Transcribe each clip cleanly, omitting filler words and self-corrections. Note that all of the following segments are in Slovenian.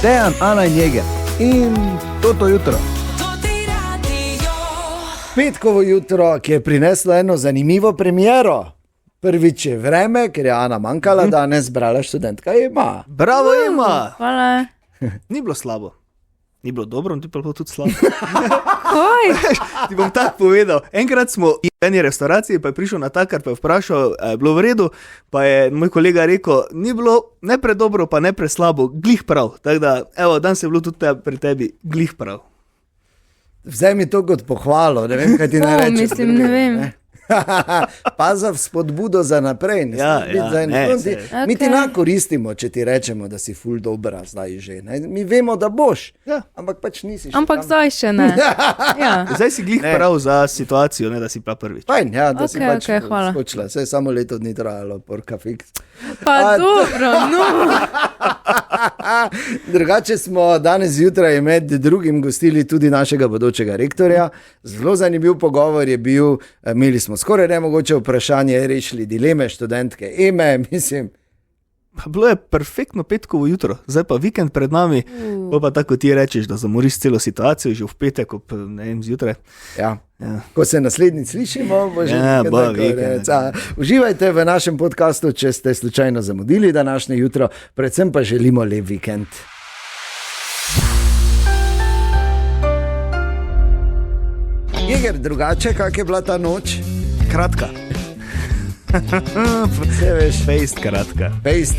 Dejan, Ana in Jeger. In to jutro. Petkovo jutro, ki je prineslo eno zanimivo premiero. Prvič je vreme, ker je Ana manjkala, danes brala študentka Ema. Bravo, Ema! Hvala. Ni bilo slabo. Ni bilo dobro, ni bilo tudi slabo. Oj! Ti bom tako povedal. Enkrat smo v eni restauraciji, pa je prišel natakar, pa je vprašal, je bilo v redu, pa je moj kolega rekel, ni bilo ne predobro, pa ne preslabo, glih prav. Tako da, evo, danes je bilo tudi pri tebi glih prav. Vzaj mi to kot pohvalo, ne vem, kaj ti naj rečem. Mislim, ne vem. Pa za spodbudo za naprej. Mi ti nakoristimo, če ti rečemo, da si ful dobra zdaj že. Ne? Mi vemo, da boš, ampak pač nisi še ampak tam. zdaj še ne. Ja. Zdaj si glih prav za situacijo, ne da si pa prvič. Fajn, ja, da si pač hvala. skočila. Vse samo leto dni trajalo, porka fiks. Pa dobro, no. Drugače smo danes zjutraj med drugim gostili tudi našega bodočega rektorja. Zelo zanimiv pogovor je bil, imeli smo skoraj nemogoče vprašanje, rešili dileme študentke Eme, mislim. Bilo je perfektno petkovo jutro, zdaj pa vikend pred nami, pa tako ti rečeš, da zamoriš celo situacijo, že v petek, ne vem, zjutraj. Ja. Ko se naslednjič slišimo, bo že vikend. Uživajte v našem podcastu, če ste slučajno zamudili današnje jutro, predvsem pa želimo lep vikend. Jeger, drugače, kak je bila ta noč? Kratka. Vse veš. Fejst kratka. Fejst.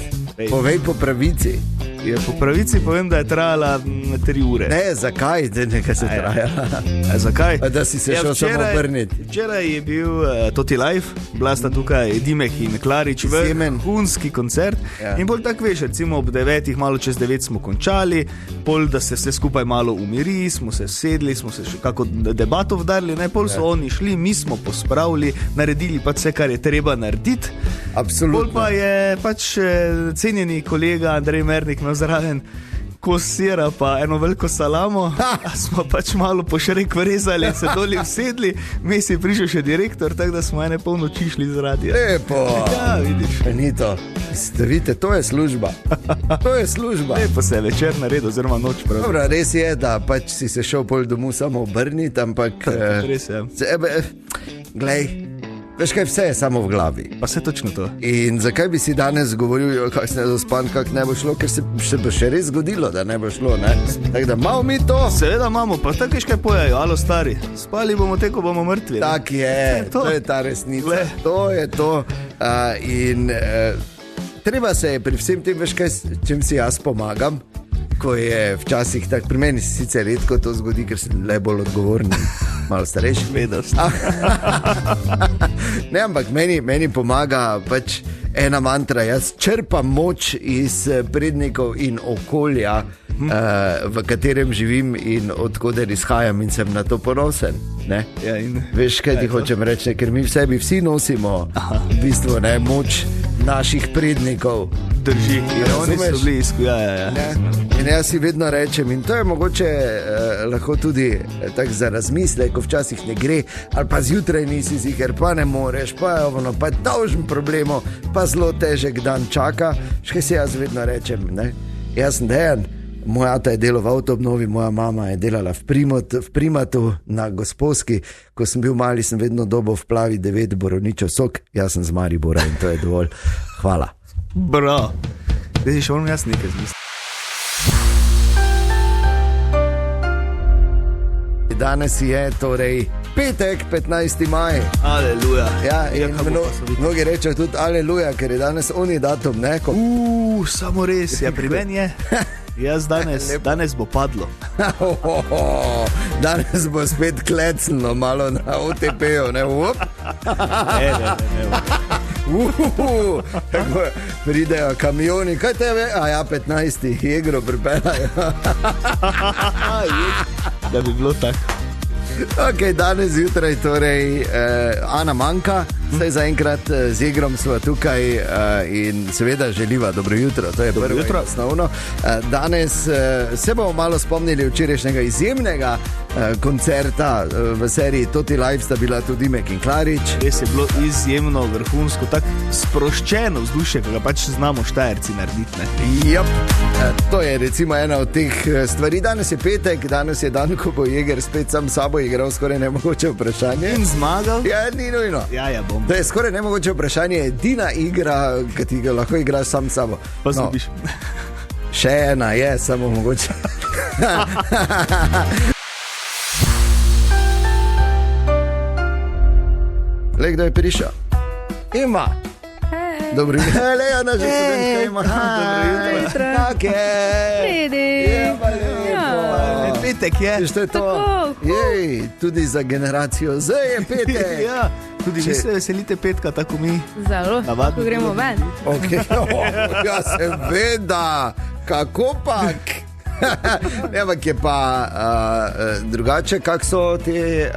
Povej po pravici. Po pravici povem, da je trajala 3 ure. Ne, zakaj? Nekaj se trajala. Zakaj? Da si se šel samo obrniti. Včeraj je bil Toti Live, bila sta tukaj Dimek in Klarič, vrhunski koncert. Ja. In bolj tako veš, recimo ob 9, malo čez 9 smo končali, pol da se vse skupaj malo umiri, smo se sedli, smo se še kako debato vdarili, ne, pol so oni šli, mi smo pospravili, naredili pa vse, kar je treba narediti. Absolutno. Pol pa je pač cenjeni kolega Andrej Mernik zraven kos sira pa eno veliko salamo, smo pač malo pošrek vrezali, se doli vsedli, mes je prišel še direktor, tako da smo ene polnoči šli z radija. Lepo! Ja, vidiš. Benito, vidite, to je služba. To je služba. Lepo se je večer naredil, oziroma noč prav. Dobro, res je, da pač si se šel pol domu samo obrniti, ampak... Res je. Glej, veš kaj, vse je samo v glavi. Pa se točno to. In zakaj bi si danes govoril, kak se ne zaspan, kak ne bo šlo, ker se bo še res zgodilo, da ne bo šlo, ne? Tako da malo mi to. Seveda imamo, pa tako kaj pojejo, alo stari, spali bomo te, ko bomo mrtvi. Tak je, to je ta resnica, to je to. Treba se je pri vsem tem, veš kaj, čem si jaz pomagam, ko je včasih tak, pri meni se sicer redko to zgodi, ker sem le bolj odgovorni, malo starejši. Vedost. Ne, ampak meni pomaga pač ena mantra, jaz črpam moč iz prednikov in okolja, v katerem živim in odkoder izhajam in sem na to ponosen. Ne? Ja, veš, kaj ti hočem reči, ker mi v sebi vsi nosimo v bistvu, ne, moč naših prednikov. Drži, in oni so bili ja. In jaz si vedno rečem, in to je mogoče lahko tudi tak za razmislek, ko včasih ne gre, ali pa zjutraj nisi ziher, pa ne moreš, pa je ono, pa dolžen problemo, pa zelo težek dan čaka. Še si jaz vedno rečem, ne? Jaz sem Dejan, moj ata je delal v avtoobnovi, moja mama je delala v Primatu na Gosposki. Ko sem bil mali, sem vedno dobil v Plavi 9 borovničev sok, jaz sem z Maribora in to je dovolj. Hvala. Bravo. Zdaj še moram jaz nekaj zmisliti. Danes je torej petek, 15. maj. Aleluja. Ja, in mnogi rečejo tudi aleluja, ker je danes oni datum, ne? Samo res, ja, pri meni je. Jaz danes bo padlo. Danes bo spet klecno, malo na OTP-ju, ne? Tako pridejo kamioni, kaj tebe? A ja, 15. Jegro pripeljajo. Da bi bilo tako. Ok, danes zjutraj torej Ana manjka, zdaj zaenkrat z Jegrom sva tukaj in seveda želiva dobro jutro, to je prvo osnovno. Danes se bomo malo spomnili včerajšnjega izjemnega koncerta v seriji Toti Life sta bila tudi Dimek in Klarič. Res je bilo izjemno, vrhunsko, tako sproščeno vzdušje, ki ga pač znamo Štajerci narediti. Yep. To je recimo ena od teh stvari. Danes je petek, danes je dan, ko bo Jeger spet sam sabo igral skoraj nemogoče vprašanje. In zmagal? Ja, ni nujno. Ja, bom. To je skoraj nemogoče vprašanje, edina igra, ki ti ga lahko igraš sam sabo. Pa zgubiš. Še ena je, samo mogoče. Le, kdo je prišel? Ima. Dobro jutro. Le, Ana, že študentka ima. Dobro jutro. Pridi. Petek je. Što je to? Jej, tudi za generacijo Z je petek. Ja, tudi vi se veselite petka, tako mi. Zelo, ko gremo ven. Okay. Ja, seveda. Kako pak? Ampak je pa drugače, kak so te...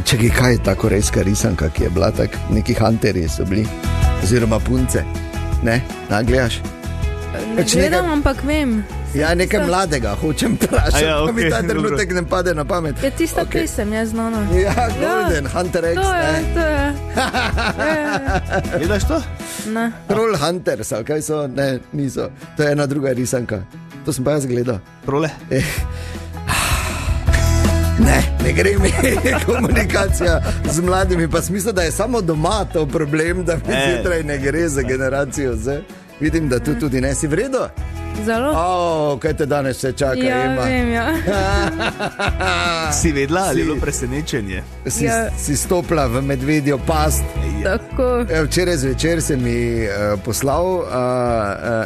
Čekaj, kaj je ta korejska risanka, ki je bila tak, neki hunterji so bili, oziroma punce, ne, nagledaš? Ne gledam, ampak vem. Ja, nekaj mladega, hočem vprašati, okay, pa mi ta trenutek ne pade na pamet. Je tista pesem, je znana. Ja, Golden, Hunter X, ne? To je. Gledaš to? Ne. Troll Hunters, ali kaj so? Ne, niso. To je ena druga risanka. To sem pa jaz gledal. Trole? Ne gre mi komunikacija z mladimi, pa smisel, da je samo doma to problem, da mi zjutraj ne gre za generacijo Z. Vidim, da tu tudi ne si v redu. Zelo. Kaj te danes vse čaka, Ima? Vem, ja. Si vedela, ali je bilo presenečenje? Si stopila v medvedjo past. Tako. Včeraj zvečer si mi poslal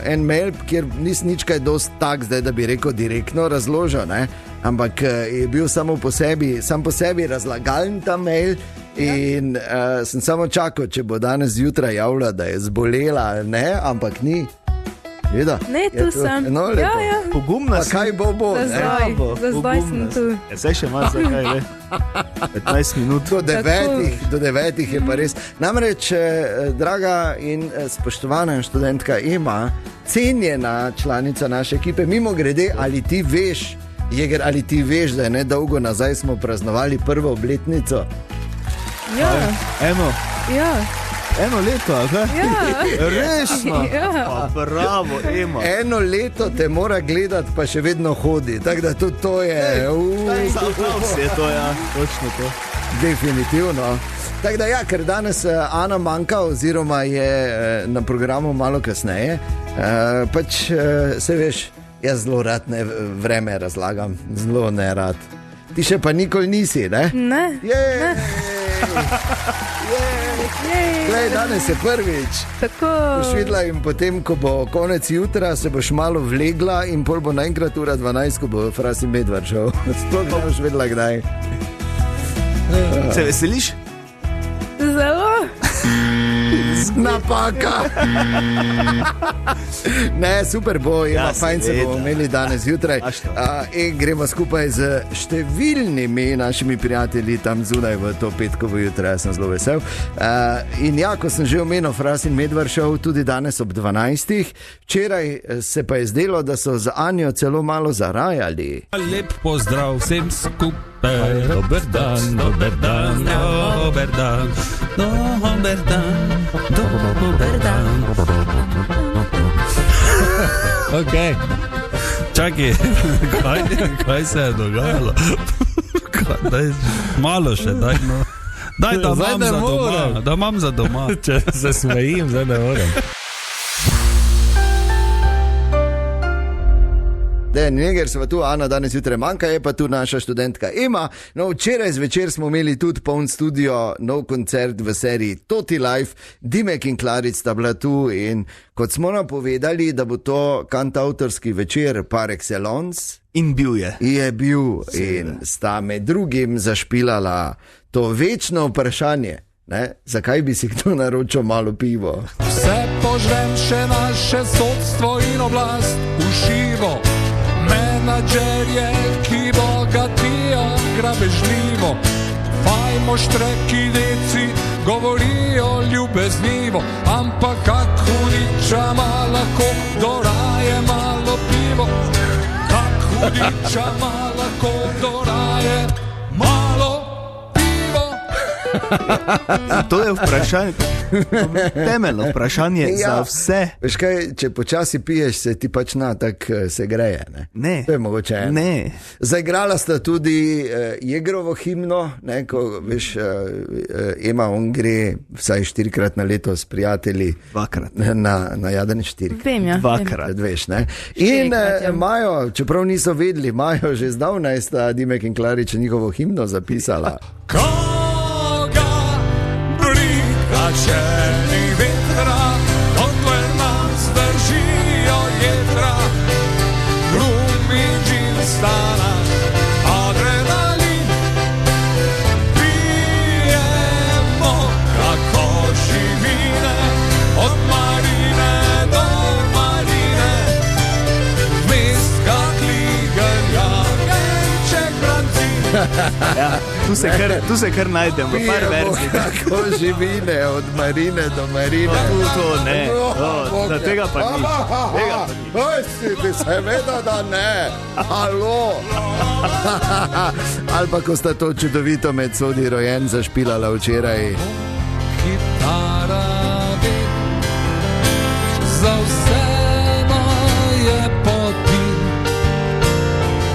en mail, kjer nis nič kaj dost tak, zdaj, da bi rekel direktno razložil, ne? Ampak je bil sam po sebi razlagalen ta mail in sem samo čakal, če bo danes zjutraj javila, da je zbolela, ne, ampak ni. Vida? Ne, tu sem. No, lepo. Ja. Pogumna si. Kaj bo? Za zdaj sem tu. Zdaj še malo zakaj, ne? 15 minut. Do 9 je pa res. Namreč, draga in spoštovana študentka Ema, cenjena članica naše ekipe, mimo grede, ali ti veš, Jeger, ali ti veš, da je nedolgo nazaj smo praznovali prvo obletnico? Ja. Eno leto, ali kaj? Ja. Resno? Ja. Pa bravo, Ema. Eno leto te mora gledati, pa še vedno hodi. Tako da tudi to je... Vse to, ja, točno to. Definitivno. Tako da ja, ker danes Ana manjka, oziroma je na programu malo kasneje, pač se veš, jaz zelo rad vreme razlagam, zelo ne rad. Ti še pa nikoli nisi, ne? Ne. Glej, danes je prvič. Tako. Boš videla in potem, ko bo konec jutra, se boš malo vlegla in pol bo naenkrat ura 12, ko bo Frasi Medvar šel. Sploh ne boš vedela, kdaj. Se veseliš? Zelo. Napaka. Ne, super bo, fajn se bomo imeli danes zjutraj. In gremo skupaj z številnimi našimi prijatelji tam zunaj v to petkovo jutro, jaz sem zelo vesel. In ja, ko sem že omenil Frasin Medvar šel tudi danes ob 12. Včeraj se pa je zdelo, da so z Anjo celo malo zarajali. Lep pozdrav vsem skupaj. Dober dan, dober dan, dober dan, dober dan, dober dan. Ok, čakaj, kaj se je dogajalo? Daj, malo še, daj no. Daj, da imam za doma. Če se smejim, zdaj ne morem. Neger se pa tu, Ana danes jutraj manjka, je pa tu naša študentka Ema. No, včeraj zvečer smo imeli tudi poln studio, nov koncert v seriji Toti Life, Dimek in Klarič sta bila tu in kot smo napovedali, da bo to kantautorski večer par excellence. In bil je. Je bil in sta med drugim zašpilala to večno vprašanje. Ne? Zakaj bi si kdo naročil malo pivo? Vse požrem še naše sodstvo in oblast v šivo. Menadžerje, ki bogatijo grabežljivo. Fajmo štreki deci, govorijo ljubeznivo. Ampak kak hudiča malako, doraje malo pivo. Kak hudiča malako. lahko doraje malo pivo. To je vprašanje, temeljno vprašanje za vse. Veš kaj, če počasi piješ, se ti pač tako se greje. Ne. To je mogoče eno. Ne. Zaigrala sta tudi Jegrovo himno, ne, ko veš, Ema, on gre vsaj 4-krat na leto s prijatelji. 2-krat. Na Jadrni 4. Vem, ja. 2-krat. Veš, ne. In imajo, čeprav niso vedeli, imajo že zdavnaj sta Dimek in Klarič njihovo himno zapisala. Koga briga, če ni vetra, dokler nas držijo jedra. Rum in džin sta naš adrenalin. Pijemo kako živine, od Marine do Marine. Mestka kligelja, genček brancin. Ja, tu se kar najdemo, par verzij. Kako živine, od Marine do Marine. To ne, da tega pa ni. Oj, si seveda, da ne. Halo. Ali pa ko sta to čudovito med sodi rojen zašpilala včeraj. Kitara ve, za vse moje poti,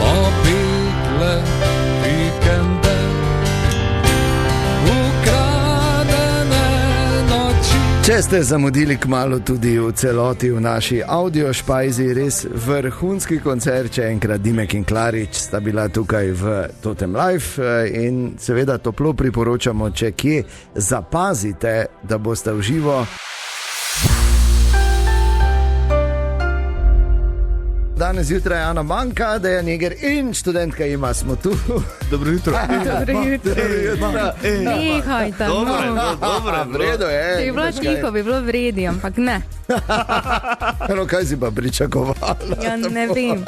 obitle vikende, ukradene noči. Če ste zamudili kmalu tudi v celoti v naši audio špajzi, res vrhunski koncert, če enkrat Dimek in Klarič sta bila tukaj v Totem Live in seveda toplo priporočamo, če kje zapazite, da boste v živo. Danes zjutraj Ana Manka, Dejan Jeger in študentka Ima smo tu. Dobro jutro. Dobro jutro. Nehajte. Dobro, V redu je. Če bi bilo tiho, bi bilo vredi, ampak ne. No, kaj si pa pričakovala? Ja, ne vem.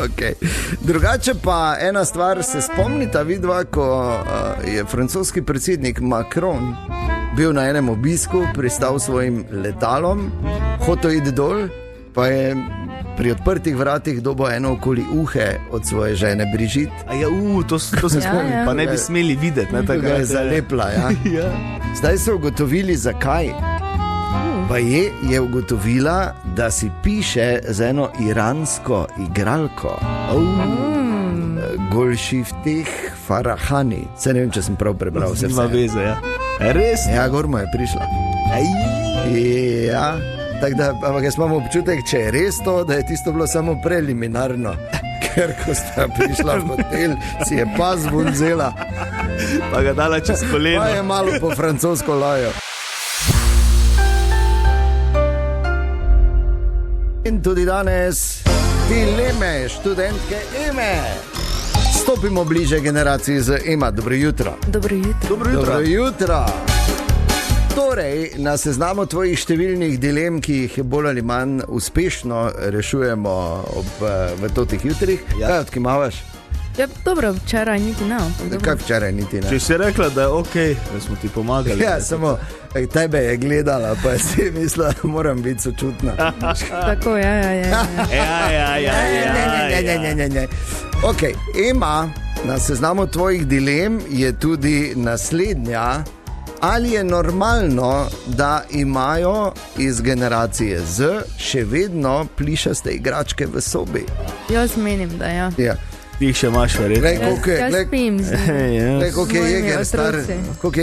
Okay. Drugače pa ena stvar, se spomnita vidva, ko je francoski predsednik Macron bil na enem obisku, pristal svojim letalom, hotel iti dol, pa je pri odprtih vratih dobo eno okoli uhe od svoje žene Brigitte. To se spomnim, pa ne bi smeli videti. Tako ga je zalepla, ja. Ja. Zdaj so ugotovili, zakaj. Pa je ugotovila, da si piše z eno iransko igralko. Golšifteh Farahani. Se ne vem, če sem prav prebral vse. Nima veze, ja. Res? Ja, gormo je prišla. Ja. Tako da, ampak jaz imam občutek, če je res to, da je tisto bilo samo preliminarno. Ker ko sta prišla v hotel, si je pas vunzela. Pa ga dala čez koleno. Pa je malo po francosko lajo. In tudi danes dileme študentke Eme. Stopimo bliže generaciji z Ema. Dobro jutro. Dobro jutro. Dobro jutro. Torej, na seznamu tvojih številnih dilem, ki jih bolj ali manj uspešno rešujemo v totih jutrih, kaj odkimavaš? Ja, dobro, včeraj niti ne. Kaj včeraj niti ne? Če si rekla, da je okej, da smo ti pomagali. Ja, samo tebe je gledala, pa si mislila, da moram biti sočutna. Tako, ja. Ne. Ok, Ema, na seznamu tvojih dilem je tudi naslednja. Ali je normalno, da imajo iz generacije Z še vedno plišaste igračke v sobi? Jaz menim, da ja. Ja. Ti jih še imaš verjetno. Jaz spim z njimi. Koliko je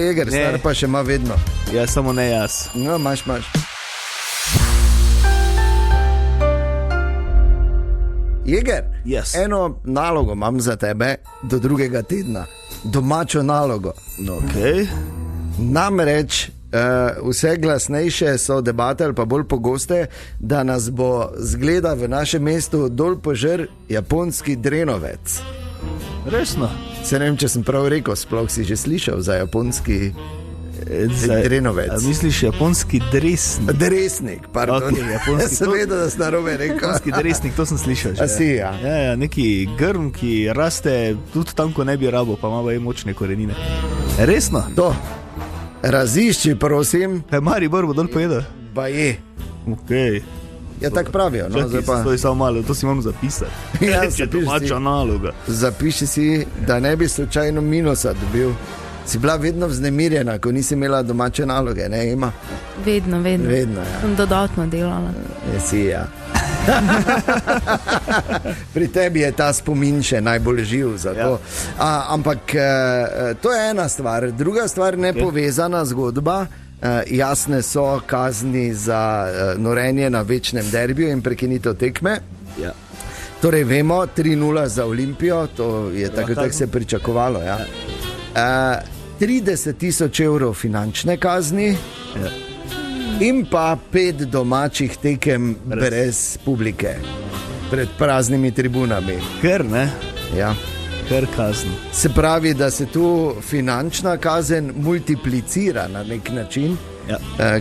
Jeger star, pa še ima vedno. Ja, samo ne jaz. No, imaš. Jeger, yes. Eno nalogo imam za tebe do drugega tedna. Domačo nalogo. Okay. Namreč vse glasnejše so debate ali pa bolj pogoste, da nas bo zgleda v našem mestu dol požr japonski drenovec. Resno? Se ne vem, če sem prav rekel, sploh si že slišal za japonski drenovec. Misliš japonski dresnik? Dresnik, pardon. Okay, japonski. Sem vedel, da sem narobe rekel. Japonski dresnik, to sem slišal že. A si, ja. Ja, neki grm, ki raste tudi tam, ko ne bi rabo, pa ima močne korenine. Resno? To. Razišči, prosim. Kaj Maribor bo dol pojedel? Pa je. Okay. Ja, tako pravijo. No, to je samo malo, to si imam zapisati. Ja, je domača naloga. Zapiši si, da ne bi slučajno minusa dobil. Si bila vedno vznemirjena, ko nisi imela domače naloge, ne, Ema? Vedno. Vedno, ja. Sem dodatno delala. Si, ja. Pri tebi je ta spomin še najbolj živ za to. Ja. Ampak to je ena stvar. Druga stvar, nepovezana zgodba. Jasne so kazni za norenje na večnem derbiju in prekinitev tekme. Ja. Torej vemo, 3-0 za Olimpijo, to je tako se pričakovalo. Ja. 30.000 evrov finančne kazni. Ja. In pa 5 domačih tekem brez publike, pred praznimi tribunami. Ker ne? Ja. Ker kazen. Se pravi, da se tu finančna kazen multiplicira na nek način,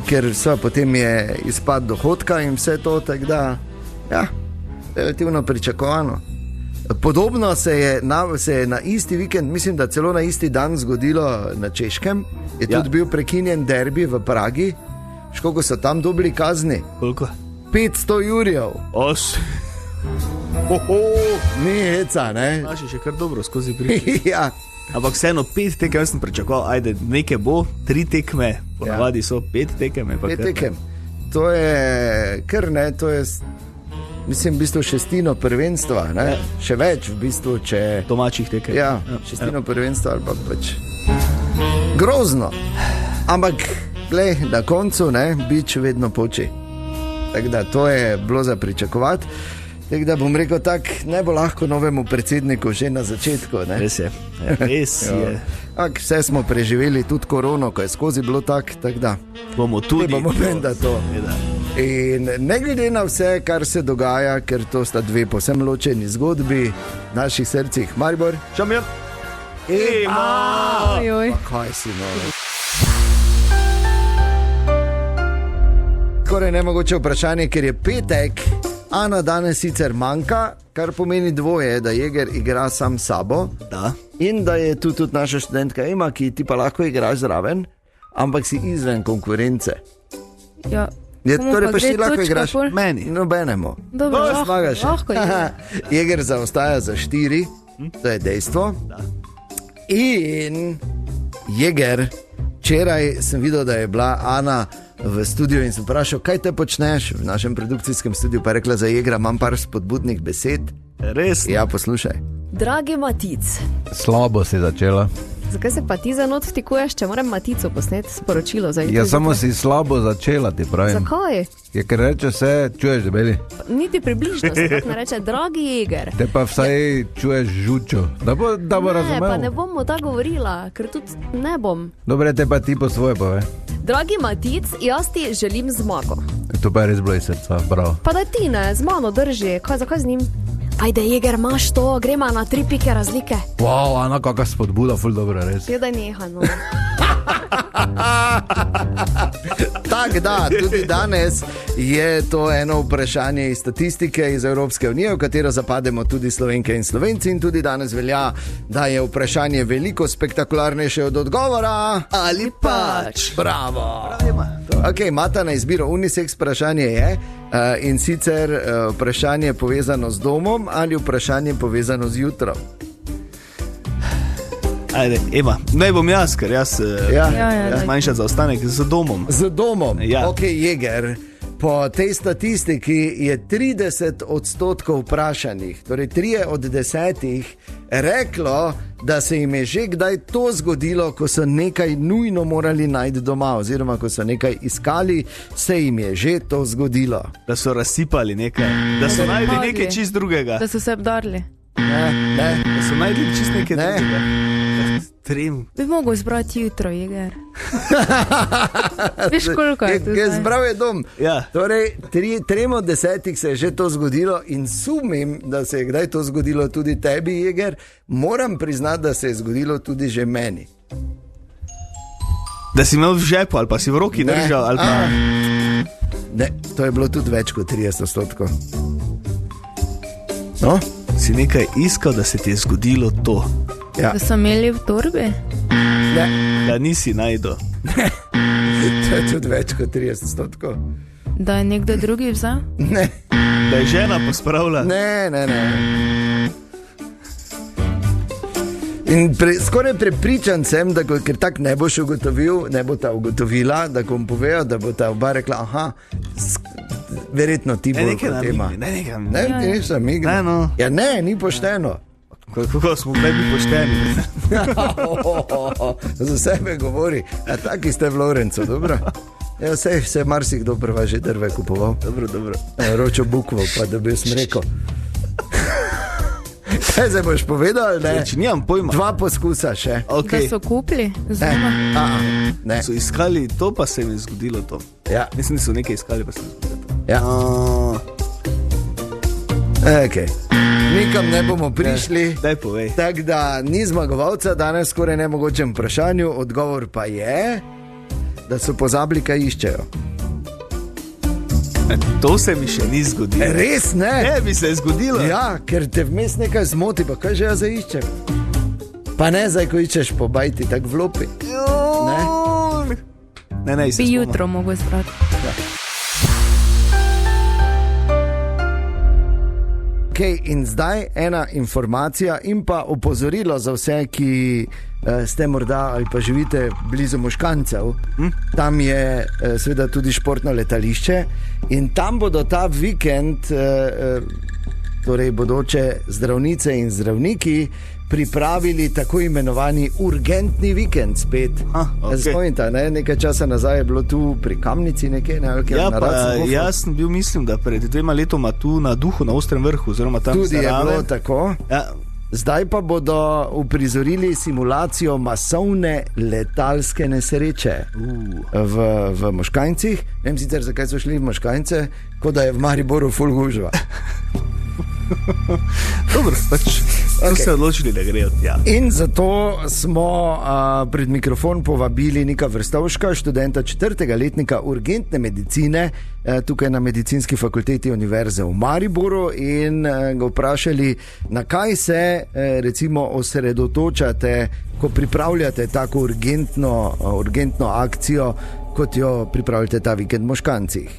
ker potem je izpad dohodka in vse to, tako da, ja, relativno pričakovano. Podobno se je na isti vikend, mislim, da celo na isti dan zgodilo na Češkem, je tudi bil prekinjen derbi v Pragi. Koliko so tam dobili kazni? Koliko? 500 jurjev. Ni heca, ne? Naši še kar dobro skozi prišli. Ja. Ampak vseeno 5 tekem, jaz sem pričakoval, ajde, nekaj bo, 3 tekme, ponavadi so 5 tekem. 5 tekem. To je kar ne, to je, mislim, v bistvu šestino prvenstva, ne? Ja. Še več v bistvu, če... Domačih tekem. Ja, šestino prvenstva ali pa pač... Grozno. Ampak, glej, na koncu, ne, bič vedno poči. Tako da to je bilo za pričakovati. Tako da bom rekel tak, ne bo lahko novemu predsedniku že na začetku, ne? Res je. Vse smo preživeli, tudi korono, ko je skozi bilo tak da. Bomo tudi. Bomo venda to. In ne glede na vse, kar se dogaja, ker to sta dve povsem ločeni zgodbi v naših srcih. Maribor. Čamir. Pa kaj si nove? Skoraj nemogoče vprašanje, ker je petek. Ana danes sicer manjka, kar pomeni dvoje, da Jeger igra sam sabo. Da. In da je tu tudi naša študentka Ema, ki ti pa lahko igraš zraven, ampak si izven konkurence. Ja. Torej pa si lahko igraš meni. Nobenemu. Dobro, lahko Jeger zaostaja za 4, to je dejstvo. Da. In Jeger, včeraj sem videl, da je bila Ana v studiu in sem vprašal, kaj te počneš v našem produkcijskem studiu, pa je rekla za Jegra, imam par spodbudnih besed. Res? Ja, poslušaj. Dragi Matic. Slabo si začela. Zakaj se pa ti za not vtikuješ, če moram Matico posneti sporočilo? Ja, samo si slabo začela, ti pravim. Zakaj? Ja, ker reče vse, čuješ debeli. Niti približno se tako ne reče, dragi Jeger. Te pa vsaj čuješ žučo, da bo razumel. Ne, pa ne bom mu tako govorila, ker tudi ne bom. Dobre, te pa ti po svoje pove. Dragi Matic, jaz ti želim zmago. To pa je res bilo iz srca, bravo. Pa da ti ne, z mano drži, zakaj z njim? Ajde, Jeger, imaš to, gremo na 3 pike razlike. Wow, Ana, kakva spodbuda, ful dobro, res. Je, da neha, no. Tak da, tudi danes je to eno vprašanje iz statistike iz Evropske unije, v katero zapademo tudi Slovenke in Slovenci, in tudi danes velja, da je vprašanje veliko spektakularnejše od odgovora. Ali pač? Bravo. Ok, imata na izbiro unisex vprašanje je, in sicer vprašanje povezano z domom ali vprašanje povezano z jutrom. Ajde, Ema, naj bom jaz, ker jaz manjša zaostanek z domom. Z domom? Ja. Ok, Jeger, po tej statistiki je 30% vprašanih, torej 3 od 10 reklo, da se jim je že kdaj to zgodilo, ko so nekaj nujno morali najti doma, oziroma ko so nekaj iskali, se jim je že to zgodilo. Da so razsipali nekaj, da so najdli nekaj čist drugega. Da so se obdarili. Ne. Da so najdli čist nekaj drugega. Bi mogel zbrati jutro, Jeger. Veš, koliko je to zdaj? Zbral je dom. Ja. Torej, 3 od 10 se je že to zgodilo in sumim, da se je kdaj to zgodilo tudi tebi, Jeger. Moram priznati, da se je zgodilo tudi že meni. Da si imel v žepu ali pa si v roki držal ali pa... Ne, to je bilo tudi več kot 30%. No? Si nekaj iskal, da se ti je zgodilo to. Ja. Da so imeli v torbi? Ne. Da nisi najdel. To je tudi več kot 30%. Da je nekdo drugi vzel? Ne. Da je žena pospravila? Ne. In skoraj prepričan sem, da ker tak ne boš ugotovil, ne bo ta ugotovila, da ko bom povedal, da bo ta oba rekla, aha, verjetno ti bo kot tema. Ne, ti nisem mignil. Ne, no. Ja ne, ni pošteno. Kako smo ne bi pošteni? Za sebe govori, a taki ste v Lorencu, dobro? Ja, se marsikdo prva že drve kupoval. Dobro. Ročo bukvo, pa da bi sem rekel. Kaj se boš povedal, ne? Nimam pojma. 2 poskusa še. Okay. Da so kupili? Ne. So iskali to, pa se mi je zgodilo to. Ja. Mislim, da so nekaj iskali, pa se mi je zgodilo to. Ja. Okay. Nikam ne bomo prišli. Daj povej. Tako da ni zmagovalca danes skoraj nemogočem vprašanju, odgovor pa je, da so pozabili, kaj iščejo. To se mi še ni zgodilo. Res ne? Ne bi se zgodilo. Ja, ker te vmes nekaj zmoti, pa kaj že jaz iščem. Pa ne zdaj, ko iščeš po bajti, tako v lopi. Ne, bi jutro mogo izbrati. Ja. Okay, in zdaj ena informacija in pa opozorilo za vse, ki ste morda ali pa živite blizu Moškancev. Tam je seveda tudi športno letališče in tam bodo ta vikend, torej bodoče zdravnice in zdravniki, pripravili tako imenovani urgentni vikend spet. Okay. Spomnite, nekaj časa nazaj je bilo tu pri Kamnici nekaj, ja, pa jaz sem bil, mislim, da pred 2 letoma tu na Duhu, na Ostrem vrhu, oziroma tam tudi zraven. Je bilo tako. Ja. Zdaj pa bodo uprizorili simulacijo masovne letalske nesreče v Moškanjcih. Ne vem sicer, zakaj so šli v Moškanjce, kot da je v Mariboru ful gužva. Dobro, pač so se odločili, da grejo. Ja. In zato smo pred mikrofon povabili Nika Vrstovška, študenta 4. letnika urgentne medicine tukaj na Medicinski fakulteti Univerze v Mariboru in ga vprašali, na kaj se recimo osredotočate, ko pripravljate tako urgentno akcijo, kot jo pripravljate ta vikend v Moškancih.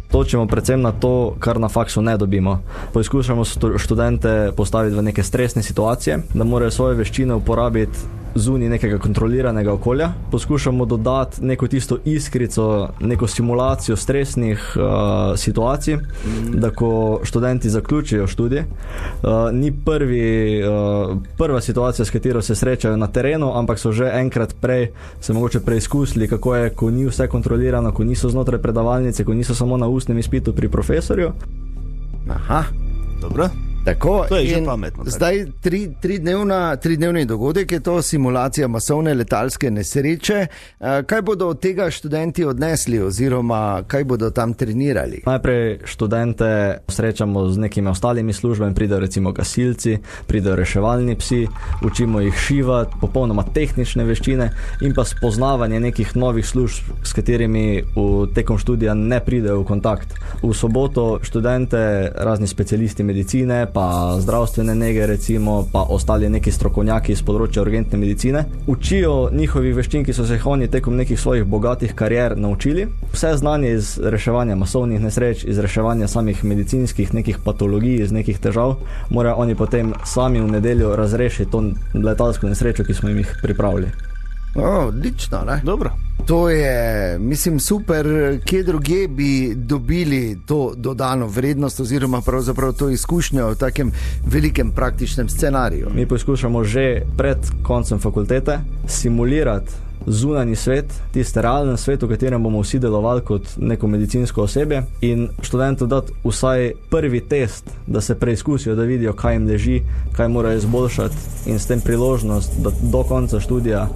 Točimo predvsem na to, kar na faksu ne dobimo. Poskušamo študente postaviti v neke stresne situacije, da morajo svoje veščine uporabiti zunaj nekega kontroliranega okolja. Poskušamo dodati neko tisto iskrico, neko simulacijo stresnih situacij, da ko študenti zaključijo študij, ni prva situacija, s katero se srečajo na terenu, ampak so že enkrat prej se mogoče preizkusili, kako je, ko ni vse kontrolirano, ko niso znotraj predavalnice, ko niso samo na ustnem izpitu pri profesorju. Aha, dobro. Tako, to je že pametno. Zdaj tridnevni dogodek je to, simulacija masovne letalske nesreče. Kaj bodo od tega študenti odnesli oziroma kaj bodo tam trenirali? Najprej študente srečamo z nekimi ostalimi službami, pridejo recimo gasilci, pridejo reševalni psi, učimo jih šivati, popolnoma tehnične veščine in pa spoznavanje nekih novih služb, s katerimi tekom študija ne pridejo v kontakt. V soboto študente, razni specialisti medicine, pa zdravstvene nege recimo, pa ostali neki strokovnjaki iz področja urgentne medicine, učijo njihovih veščin, ki so se jih oni tekom nekih svojih bogatih karier naučili. Vse znanje iz reševanja masovnih nesreč, iz reševanja samih medicinskih nekih patologij, iz nekih težav, morajo oni potem sami v nedeljo razrešiti to letalsko nesrečo, ki smo jim jih pripravili. Odlično, ne? Dobro. To je, mislim, super. Kje drugje bi dobili to dodano vrednost oziroma pravzaprav to izkušnjo v takem velikem praktičnem scenariju? Mi poskušamo že pred koncem fakultete simulirati zunanji svet, tisti realen svet, v katerem bomo vsi delovali kot neko medicinsko osebje in študentom dati vsaj prvi test, da se preizkusijo, da vidijo, kaj jim leži, kaj morajo izboljšati in s tem priložnost, da do konca študija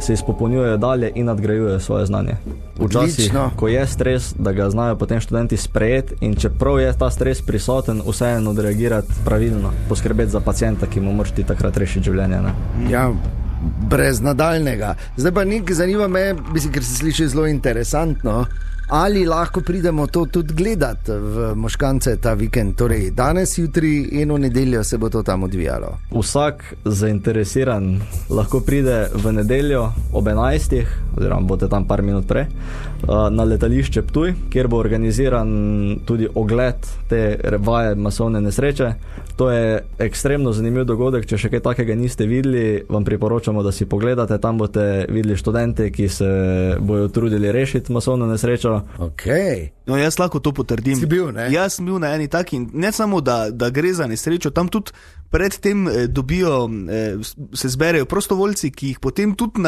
se izpopolnjujejo dalje in nadgrajujejo svoje znanje. Včasih, ko je stres, da ga znajo potem študenti sprejeti in čeprav je ta stres prisoten, vseeno odreagirati pravilno, poskrbeti za pacienta, ki mu moraš ti takrat rešiti življenje. Ne? Ja, brez nadaljnega. Zdaj pa nekaj zanima me, ker se sliši zelo interesantno, Ali lahko pridemo to tudi gledati v Moškance ta vikend, torej danes, jutri in v nedeljo se bo to tam odvijalo? Vsak zainteresiran lahko pride v nedeljo ob 11, oziroma boste tam par minut prej, na letališče Ptuj, kjer bo organiziran tudi ogled te vaje masovne nesreče. To je ekstremno zanimiv dogodek, če še kaj takega niste videli, vam priporočamo, da si pogledate, tam boste videli študente, ki se bojo trudili rešiti masovno nesrečo. Okay. No, jaz lahko to potrdim. Si bil, ne? Jaz sem bil na eni taki, ne samo, da gre za nesrečo, tam tudi predtem dobijo, se zberejo prostovoljci, ki jih potem tudi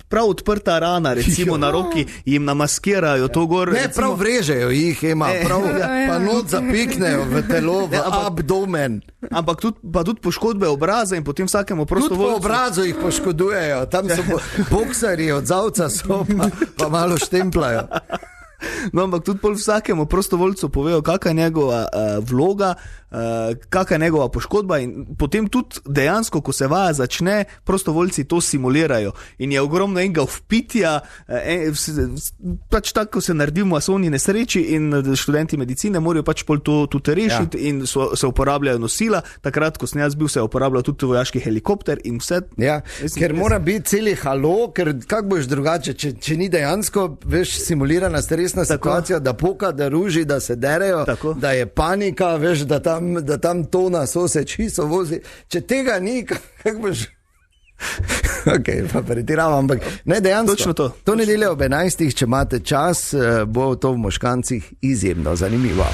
prav odprta rana, recimo na roki, jim namaskirajo to gor. Ne, prav vrežejo jih, pa not zapiknejo v telo, v abdomen. Ampak tudi poškodbe obraza in potem vsakemu prostovoljcu. Tudi po obrazu jih poškodujejo, tam so boksarji od zavca so, pa malo štemplajo. No, ampak tudi pol vsakemu prostovoljcu povejo, kakšna je njegova vloga, kakšna je njegova poškodba in potem tudi dejansko, ko se vaja začne, prostovoljci to simulirajo in je ogromno enega vpitja, pač tako se naredi v masovni nesreči in študenti medicine morajo pač pol to tudi rešiti in se uporabljajo nosila. Takrat, ko sem jaz bil, se je uporabljal tudi vojaški helikopter in vse. Ja, ker mora biti celi halo, ker kako boš drugače, če ni dejansko, veš, simulirana stresna situacija, da poka, da ruži, da se derejo, da je panika, veš, da tam tona soseč so vozi. Če tega ni, kako boš... Ok, pa pretiravam, ampak ne dejansko. To nedeljo ob 11, če imate čas, bo to v Moškancih izjemno zanimivo.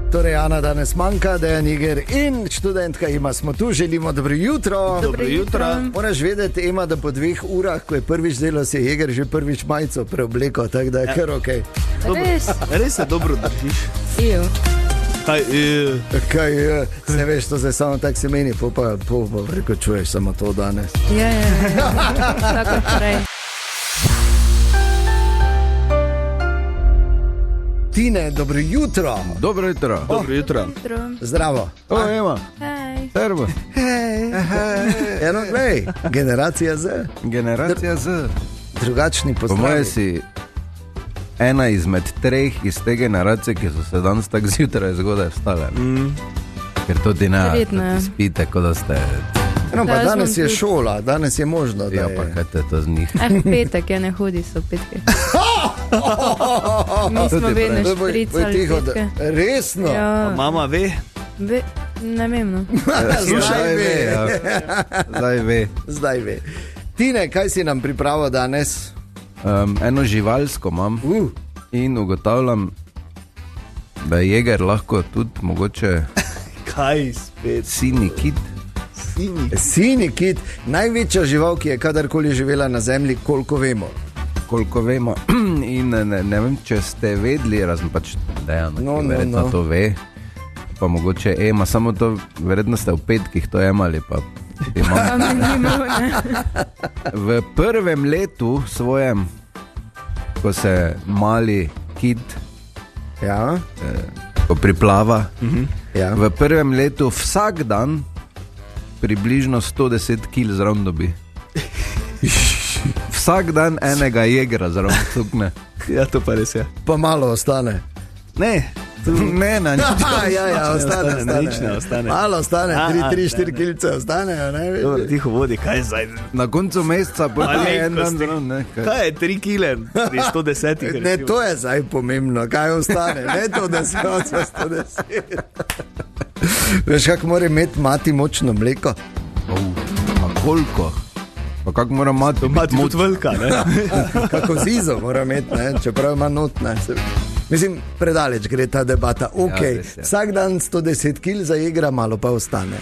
Torej, Ana danes manjka, Dejan Iger in študentka Ema smo tu, želimo dobro jutro. Dobro jutro. Moraš vedeti, Ema, da po 2 urah, ko je prvič delo, se je Iger že prvič majico preobleko, tako da je kar ok. Res se dobro držiš. Kaj, ne veš, to zdaj samo tak se meni, pa reko čuješ samo to danes. Ja. Tako prej. Tine, dobro jutro. Dobro jutro. Dobro jutro. Zdravo. Ema. Hej. Servus. Eno, glej, generacija Z. Generacija Z. Drugačni pozdravi. Po moje si ena izmed 3 iz te generacije, ki so se danes tako zjutraj zgodaj vstale. Ker to ti ne spite, kot da ste... No, pa danes je šola, danes je možno, da ja, pa kaj te to z njih? Petek, ja ne hodi, so petke. Mi smo vedno špricali petke. Resno? Ja. Mama ve? Ne vem, no. Zdaj ve. Tine, kaj si nam pripravil danes? Eno živalsko imam in ugotavljam, da je jeger lahko tudi mogoče... Kaj spet? Sinji kit. Sinji kit, največja žival, ki je kadarkoli živela na zemlji, koliko vemo. In ne vem, če ste vedeli, razen pač Dejan, verjetno to ve, pa mogoče Ema, samo to, verjetno ste v petkih to jemali, pa v prvem letu svojem, ko se mali kit ko priplava, v prvem letu vsak dan približno 110 kg zraven dobi. Vsak dan enega jegra zraven tukne. Ja, to pa res je. Pa malo ostane. Ne, ostane. Nič ne ostane. Malo ostane, 3-4 kilce ostanejo, ne? Dobro, tiho vodi, kaj je zdaj? Na koncu meseca pa je en dan zraven, ne? Kaj je 3 kile pri 110? Ne, to je zdaj pomembno, kaj ostane, ne to, da se oca 110. Veš, kako mora imeti mati močno mleko? A koliko? Pa kako mora mati tudi velika, ne? Kako zizo mora imeti, ne? Čeprav ima not, ne? Mislim, predaleč gre ta debata. Ok, vsak dan 110 kil za jegra, malo pa ostane.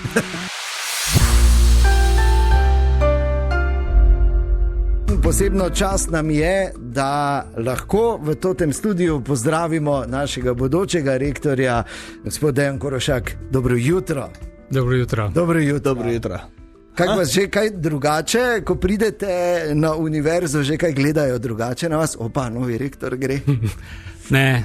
Posebno čast nam je, da lahko v tem studiu pozdravimo našega bodočega rektorja, gospod Dejan Korošak. Dobro jutro. Dobro jutro. Dobro jutro. Dobro jutro. Kako vas že kaj drugače, ko pridete na univerzo, že kaj gledajo drugače na vas? Opa, novi rektor gre. Ne,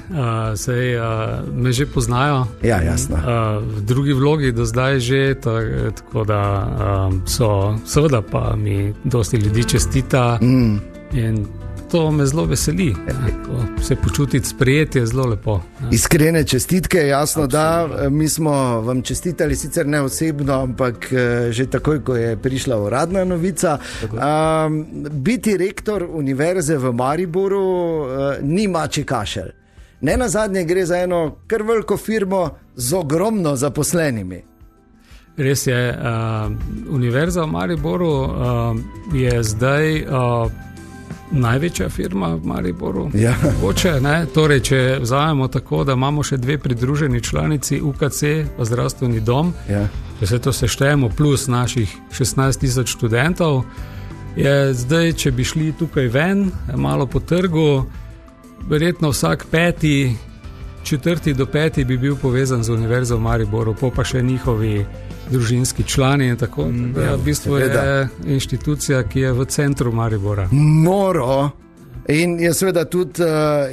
me že poznajo. Ja, jasno. V drugi vlogi do zdaj že, tako da so, seveda pa mi dosti ljudi čestita. In to me zelo veseli. Se počutiti sprejeti je zelo lepo. Iskrene čestitke, jasno, absolutno. Da mi smo vam čestitali, sicer ne osebno, ampak že takoj, ko je prišla uradna novica. Biti rektor univerze v Mariboru ni mačji kašelj. Ne nazadnje gre za eno kar veliko firmo z ogromno zaposlenimi. Res je, univerza v Mariboru je zdaj največja firma v Mariboru. Ja. Oče, torej, če vzamemo tako, da imamo še 2 pridruženi članici, UKC pa zdravstveni dom, ja. Če se to seštejemo plus naših 16,000 študentov, je zdaj, če bi šli tukaj ven, malo po trgu, verjetno vsak 5., 4. do 5. bi bil povezan z univerzo v Mariboru, pa še njihovi družinski člani in tako. V bistvu je inštitucija, ki je v centru Maribora. Noro. In je seveda tudi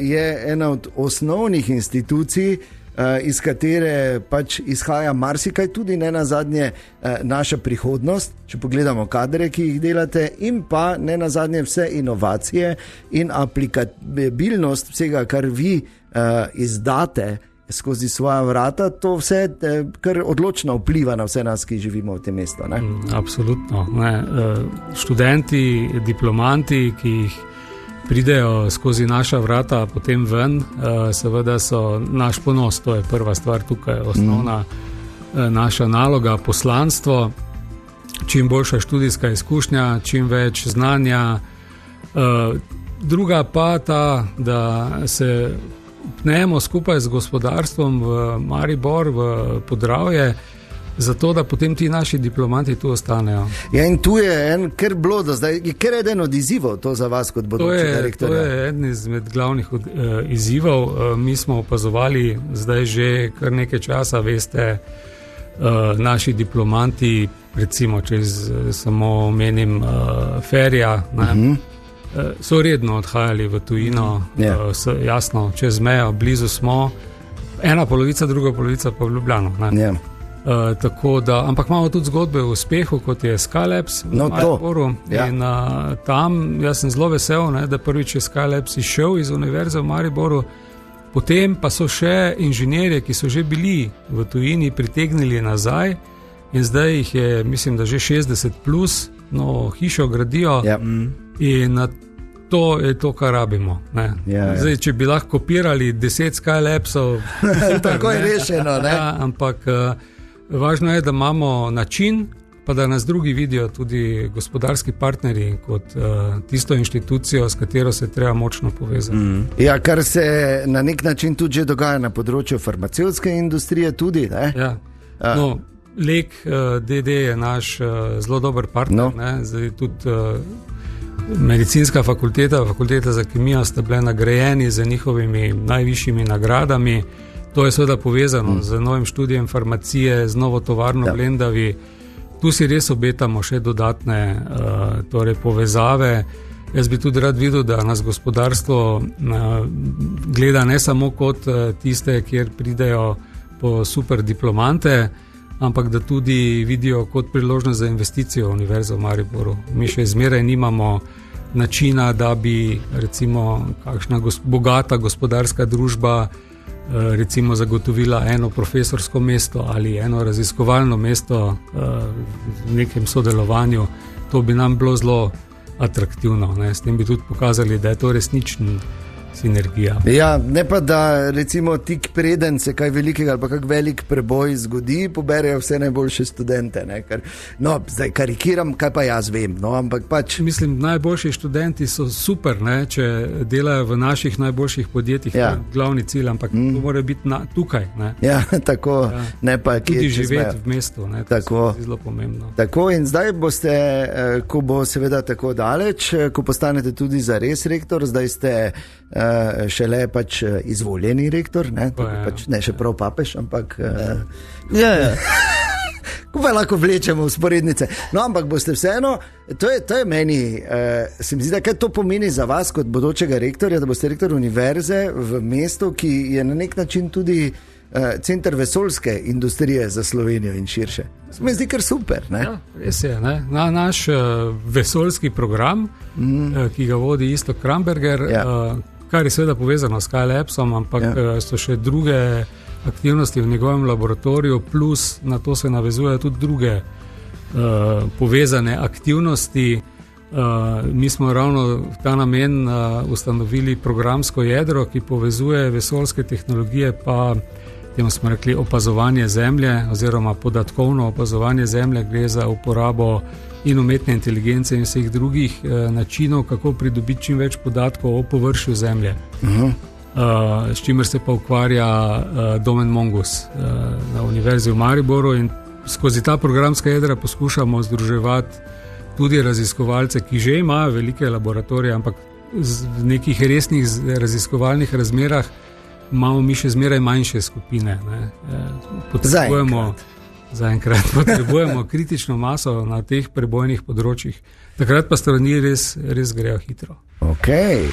je ena od osnovnih institucij, iz katere pač izhaja marsikaj, tudi ne nazadnje naša prihodnost, če pogledamo kadre, ki jih delate, in pa ne nazadnje vse inovacije in aplikabilnost vsega, kar vi izdate skozi svoja vrata, to vse kar odločno vpliva na vse nas, ki živimo v tem mestu. Ne? Absolutno. Študenti, diplomanti, ki jih pridejo skozi naša vrata, potem ven, seveda so naš ponos, to je prva stvar tukaj, osnovna naša naloga, poslanstvo, čim boljša študijska izkušnja, čim več znanja. Druga pa ta, da se pnemo skupaj z gospodarstvom v Maribor, v Podravje, zato da potem ti naši diplomanti tu ostanejo. Ja, in tu je kar bilo do zdaj, kar eden od izzivov to za vas kot bodočega rektorja. To je eden izmed glavnih izzivov. Mi smo opazovali zdaj že kar nekaj časa, veste, naši diplomanti, recimo, če samo omenim Ferija, so redno odhajali v tujino, jasno, čez mejo, blizu smo, ena polovica, druga polovica pa v Ljubljano. Tako da, ampak imamo tudi zgodbe o uspehu, kot je Skylabs v Mariboru. In tam jaz sem zelo vesel, da prvič je Skylabs izšel iz univerze v Mariboru, potem pa so še inženirje, ki so že bili v tujini, pritegnili nazaj in zdaj jih je, mislim, da že 60 plus, no, hišo gradijo. In to je to, kar rabimo. Zdaj, če bi lahko kopirali 10 Skylabsov, tako je rešeno. Ampak važno je, da imamo način, pa da nas drugi vidijo, tudi gospodarski partnerji, kot tisto inštitucijo, s katero se treba močno povezati. Ja, kar se na nek način tudi že dogaja na področju farmacevtske industrije tudi, ne? Ja. No, Lek DD je naš zelo dober partner, zdaj tudi medicinska fakulteta, fakulteta za kemijo sta bile nagrajeni z njihovimi najvišjimi nagradami. To je seveda povezano z novim študijem farmacije, z novo tovarno v Lendavi. Tu si res obetamo še dodatne torej povezave. Jaz bi tudi rad videl, da nas gospodarstvo gleda ne samo kot tiste, kjer pridejo po super diplomante, ampak da tudi vidijo kot priložnost za investicijo v univerzo v Mariboru. Mi še zmeraj nimamo načina, da bi recimo kakšna bogata gospodarska družba recimo zagotovila eno profesorsko mesto ali eno raziskovalno mesto v nekem sodelovanju. To bi nam bilo zelo atraktivno. S tem bi tudi pokazali, da je to resničen sinergija. Ja, ne pa da recimo tik preden se kaj velikega ali pa kak velik preboj zgodi, poberejo vse najboljše študente. No, zdaj karikiram, kaj pa jaz vem, no, ampak pač... Mislim, najboljši študenti so super, če delajo v naših najboljših podjetjih, to je glavni cilj, ampak to mora biti tukaj. Ja, tako, ne pa kje tudi živeti v mestu, to je zelo pomembno. Tako, in zdaj boste, ko bo seveda tako daleč, ko postanete tudi zares rektor, zdaj ste šele pač izvoljeni rektor, pač ne še prav papež, ampak ko pa lahko vlečemo vzporednice. No, ampak boste vseeno, to je meni, se mi zdi, da kaj to pomeni za vas kot bodočega rektorja, da boste rektor univerze v mestu, ki je na nek način tudi center vesoljske industrije za Slovenijo in širše. Me zdi kar super. Ne? Ja, res je. Ne? Naš vesoljski program, ki ga vodi Isto Kramberger, kar je seveda povezano s Skylabsom, ampak so še druge aktivnosti v njegovem laboratoriju, plus na to se navezujejo tudi druge povezane aktivnosti. Mi smo ravno v ta namen ustanovili programsko jedro, ki povezuje vesoljske tehnologije, pa temu smo rekli opazovanje Zemlje oziroma podatkovno opazovanje Zemlje. Gre za uporabo in umetne inteligence in vseh drugih načinov, kako pridobiti čim več podatkov o površju Zemlje. S čimer se pa ukvarja Domen Mongus na Univerzi v Mariboru, in skozi ta programska jedra poskušamo združevati tudi raziskovalce, ki že imajo velike laboratorije, ampak v nekih resnih raziskovalnih razmerah imamo mi še zmeraj manjše skupine. Zaenkrat potrebujemo kritično maso na teh prebojnih področjih. Takrat pa stvari res grejo hitro. Okay.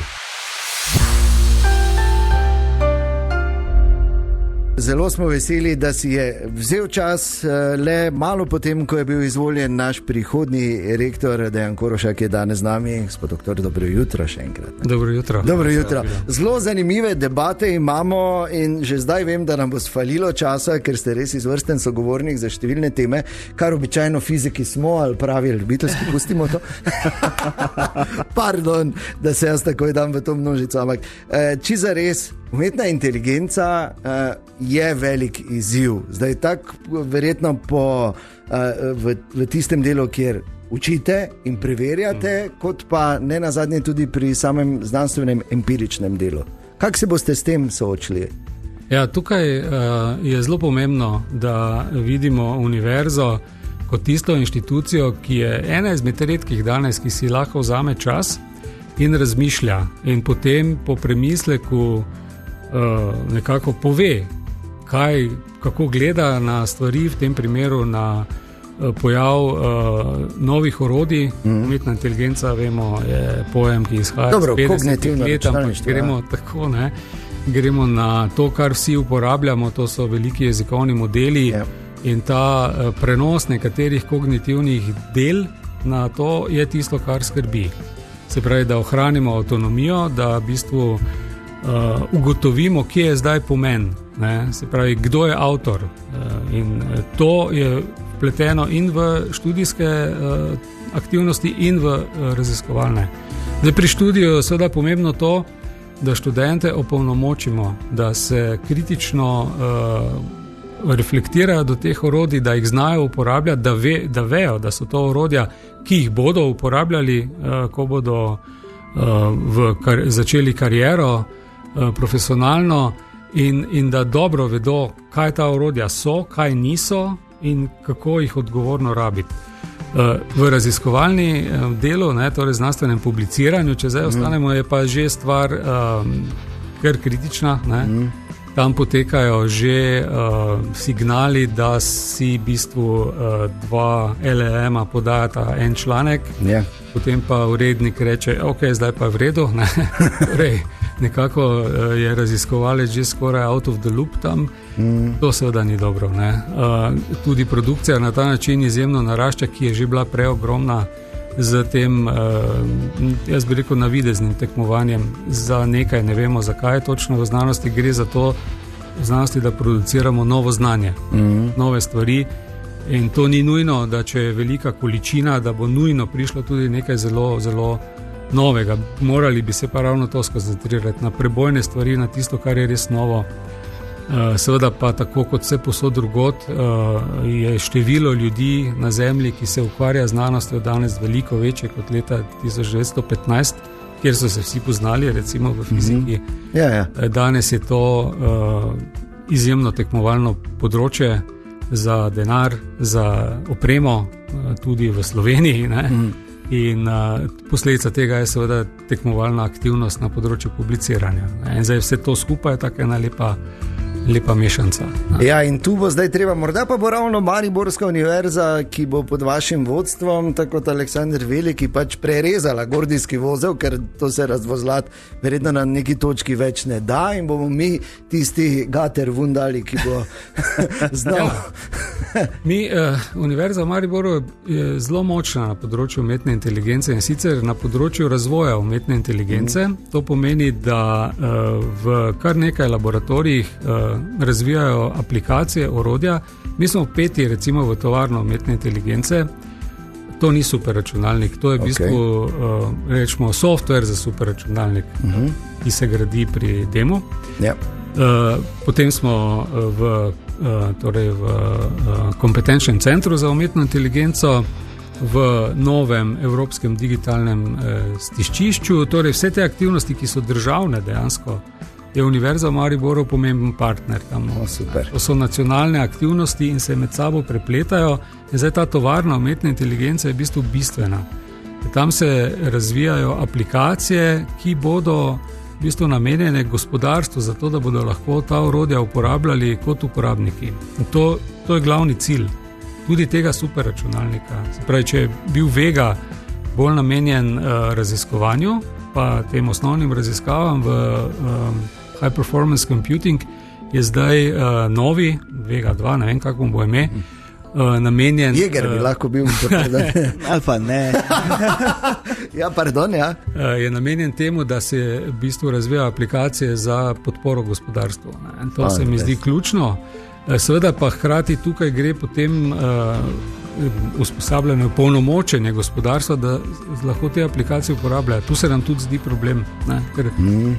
Zelo smo veseli, da si je vzel čas le malo potem, ko je bil izvoljen naš prihodnji rektor Dejan Korošak, je danes z nami. Gospod doktor, dobro jutro še enkrat. Dobro jutro. Dobro jutro. Zelo zanimive debate imamo in že zdaj vem, da nam bo sfalilo časa, ker ste res izvrsten sogovornik za številne teme, kar običajno fiziki smo ali pravi ljubiteljski, pustimo to. Pardon, da se jaz takoj dam v to množico, ampak čisto res, umetna inteligenca je velik izziv. Zdaj tako verjetno v tistem delu, kjer učite in preverjate, kot pa ne nazadnje tudi pri samem znanstvenem empiričnem delu. Kako se boste s tem soočili? Ja, tukaj je zelo pomembno, da vidimo univerzo kot tisto inštitucijo, ki je ena izmed redkih danes, ki si lahko vzame čas in razmišlja in potem po premisleku nekako pove, kako gleda na stvari, v tem primeru na pojav novih orodij. Umetna inteligenca, vemo, je pojem, ki izhaja iz 50 let, ampak gremo tako, ne? Gremo na to, kar vsi uporabljamo, to so veliki jezikovni modeli in ta prenos nekaterih kognitivnih del na to je tisto, kar skrbi. Se pravi, da ohranimo avtonomijo, da v bistvu ugotovimo, kje je zdaj pomen, ne? Se pravi, kdo je avtor, in to je vpleteno in v študijske aktivnosti in v raziskovalne. Zdaj, pri študiju je seveda pomembno to, da študente opolnomočimo, da se kritično reflektirajo do teh orodij, da jih znajo uporabljati, da vejo, da so to orodja, ki jih bodo uporabljali, ko bodo začeli kariero profesionalno, in da dobro vedo, kaj ta orodja so, kaj niso in kako jih odgovorno rabiti. V raziskovalni delu, torej znanstvenem publiciranju, če zdaj ostanemo, je pa že stvar kar kritična. Tam potekajo že signali, da si v bistvu dva LLM-a podajata en članek, potem pa urednik reče, ok, zdaj pa je v redu. Torej, nekako je raziskovalec že skoraj out of the loop tam. To seveda ni dobro. Tudi produkcija na ta način izjemno narašča, ki je že bila preogromna z tem, jaz bi rekel, navideznim tekmovanjem za nekaj, ne vemo zakaj točno v znanosti, gre za to v znanosti, da produciramo novo znanje, nove stvari, in to ni nujno, da če je velika količina, da bo nujno prišlo tudi nekaj zelo, zelo novega. Morali bi se pa ravno to skoncentrirati na prebojne stvari, na tisto, kar je res novo. Seveda pa tako kot vse posod drugod je število ljudi na Zemlji, ki se ukvarja znanostjo, danes veliko večje kot leta 1915, kjer so se vsi poznali, recimo v fiziki. Danes je to izjemno tekmovalno področje za denar, za opremo, tudi v Sloveniji, in posledica tega je seveda tekmovalna aktivnost na področju publiciranja. In zdaj vse to skupaj je tako ena lepa lepa mešanca. Ja, in tu bo zdaj treba, morda pa bo ravno Mariborska univerza, ki bo pod vašim vodstvom, tako kot Aleksandr Veliki, pač prerezala gordijski vozel, ker to se razvozlati verjetno na neki točki več ne da in bomo mi tisti gater vundali, ki bo znal. Univerza v Mariboru je zelo močna na področju umetne inteligence in sicer na področju razvoja umetne inteligence. To pomeni, da v kar nekaj laboratorijih razvijajo aplikacije, orodja. Mi smo vpeti recimo v tovarno umetne inteligence. To ni superračunalnik, to je v bistvu rečemo software za superračunalnik, ki se gradi pri demo. Potem smo v kompetenčnem centru za umetno inteligenco, v novem evropskem digitalnem stiščišču. Torej vse te aktivnosti, ki so državne dejansko, je Univerza v Mariboru pomemben partner. To so nacionalne aktivnosti in se med sabo prepletajo. In zdaj ta tovarna umetne inteligence je v bistvu bistvena. Tam se razvijajo aplikacije, ki bodo v bistvu namenjene gospodarstvu, zato da bodo lahko ta orodja uporabljali kot uporabniki. In to je glavni cilj tudi tega superračunalnika. Se pravi, če je bil Vega bolj namenjen raziskovanju, pa tem osnovnim raziskavam v high performance computing, je zdaj novi Vega 2, ne vem kako bo ime, namenjen... Jeger bi lahko bil. Ali pa ne. Ja, pardon, ja. Je namenjen temu, da se v bistvu razvijajo aplikacije za podporo gospodarstvu. In to se mi zdi ključno. Seveda pa hkrati tukaj gre potem usposabljanje, polnomočenje gospodarstva, da lahko te aplikacije uporabljajo. Tu se nam tudi zdi problem, ne? Ker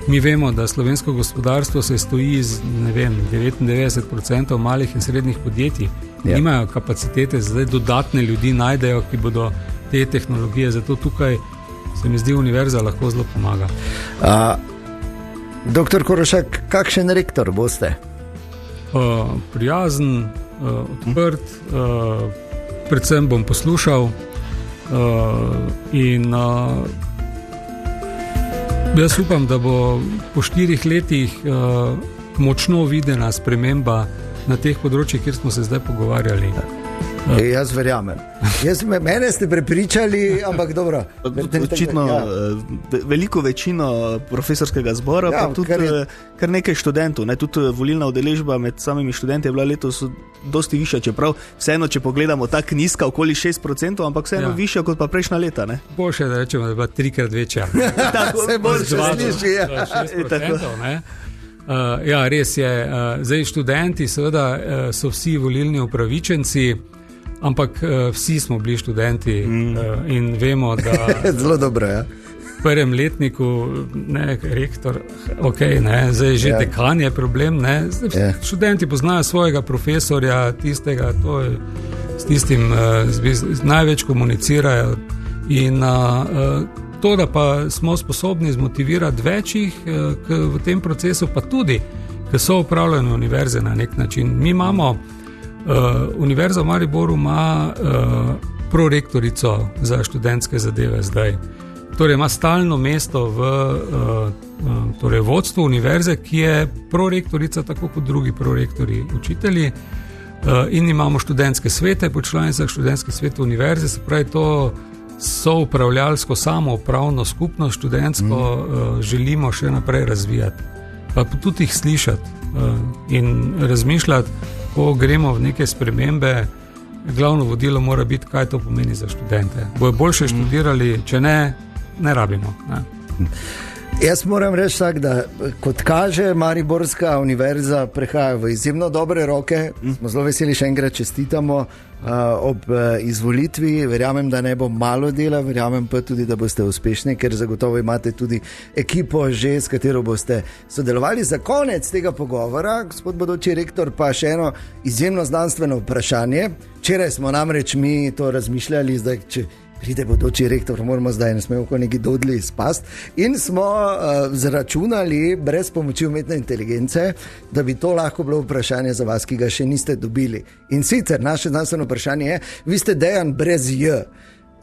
mi vemo, da slovensko gospodarstvo se stoji z 99% malih in srednjih podjetij. Nimajo kapacitete, zdaj dodatne ljudi najdejo, ki bodo te tehnologije, zato tukaj se mi zdi univerza lahko zelo pomaga. Doktor Korošak, kakšen rektor boste? Prijazen, odprt, predvsem bom poslušal in jaz upam, da bo po 4 letih močno videna sprememba na teh področjih, kjer smo se zdaj pogovarjali. Jaz verjamem. Mene ste prepričali, ampak dobro. Očitno veliko večino profesorskega zbora, pa tudi kar nekaj študentov. Tudi volilna udeležba med samimi študenti je bila letos dosti višja, čeprav vseeno, če pogledamo, tako nizka, okoli 6%, ampak vseeno višja kot pa prejšnja leta. Boljše, da rečemo, da je bila 3-krat večja. Se boljše sliši. 6%, ne? Ja, res je. Zdaj študenti seveda so vsi volilni upravičenci, ampak vsi smo bili študenti in vemo, da zelo dobro, ja. V prvem letniku, ne, rektor, zdaj že dekan je problem, ne. Študenti poznajo svojega profesorja, tistega, to je s tistim največ komunicirajo in to, da pa smo sposobni zmotivirati večjih v tem procesu, pa tudi, ker so upravljene univerze na nek način. Mi imamo, Univerza v Mariboru ima prorektorico za študentske zadeve zdaj. Torej ima stalno mesto v vodstvu univerze, ki je prorektorica tako kot drugi prorektori učitelji, in imamo študentske svete po članicah študentskih svetov univerze, se pravi to soupravljalsko, samoupravno skupnost študentsko želimo še naprej razvijati. Pa tudi jih slišati in razmišljati, ko gremo v neke spremembe, glavno vodilo mora biti, kaj to pomeni za študente. Bojo boljše študirali, če ne rabimo. Ne? Jaz moram reči tak, da kot kaže, Mariborska univerza prehaja v izjemno dobre roke. Smo zelo veseli, še enkrat čestitamo ob izvolitvi. Verjamem, da ne bo malo dela, verjamem pa tudi, da boste uspešni, ker zagotovo imate tudi ekipo že, s katero boste sodelovali. Za konec tega pogovora, gospod bodoči rektor, pa še eno izjemno znanstveno vprašanje. Včeraj smo namreč mi to razmišljali, zdaj, če pride bodoči rektor, moramo zdaj ne smemo neki dodli spast, in smo zračunali brez pomoči umetne inteligence, da bi to lahko bilo vprašanje za vas, ki ga še niste dobili. In sicer naše znanstveno vprašanje je, vi ste Dejan brez J.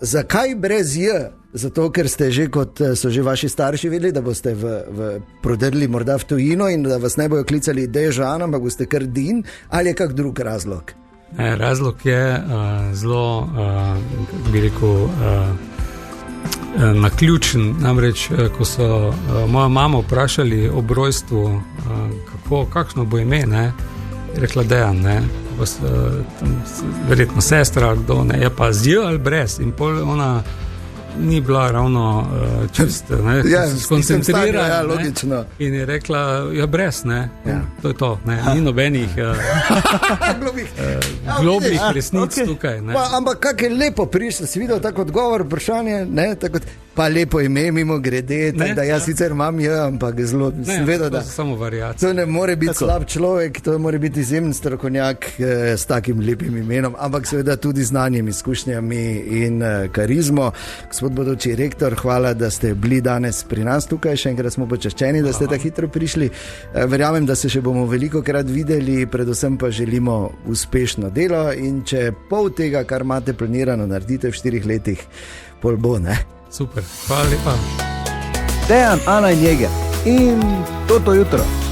Zakaj brez J? zato ker ste že, kot so že vaši starši vedeli, da boste prodrli morda v tujino in da vas ne bojo klicali Dežan, ampak boste kar Din, ali je kak drug razlog? Razlog je zelo, bi rekel, naključen. Namreč, ko so mojo mamo vprašali ob rojstvu, kakšno bo ime, ne, je rekla Dejan, ne, verjetno sestra, kdo ne, je pa z J ali brez, in pol ona ni bila ravno čista, skoncentrirana. Ja, logično. In je rekla, ja, brez, ne, to je to, ne, ni nobenih globih resnic tukaj. Ne. Ampak kak je lepo prišlo, si videl tako odgovor, vprašanje, ne, tako pa lepo ime, mimo grede, da jaz sicer imam ampak zelo, sem vedel, da samo variacija. To ne more biti slab človek, to more biti izjemen strokovnjak s takim lepim imenom, ampak seveda tudi znanjem, izkušnjami in karizmo. Gospod bodoči rektor, hvala, da ste bili danes pri nas tukaj, še enkrat smo počaščeni, da ste tako hitro prišli. Verjamem, da se še bomo veliko krat videli, predvsem pa želimo uspešno delo in če pol tega, kar imate planirano, naredite v 4 letih, pol bo, ne? Super, hvala lepa. Dejan, Ana in Jeger in Toto jutro.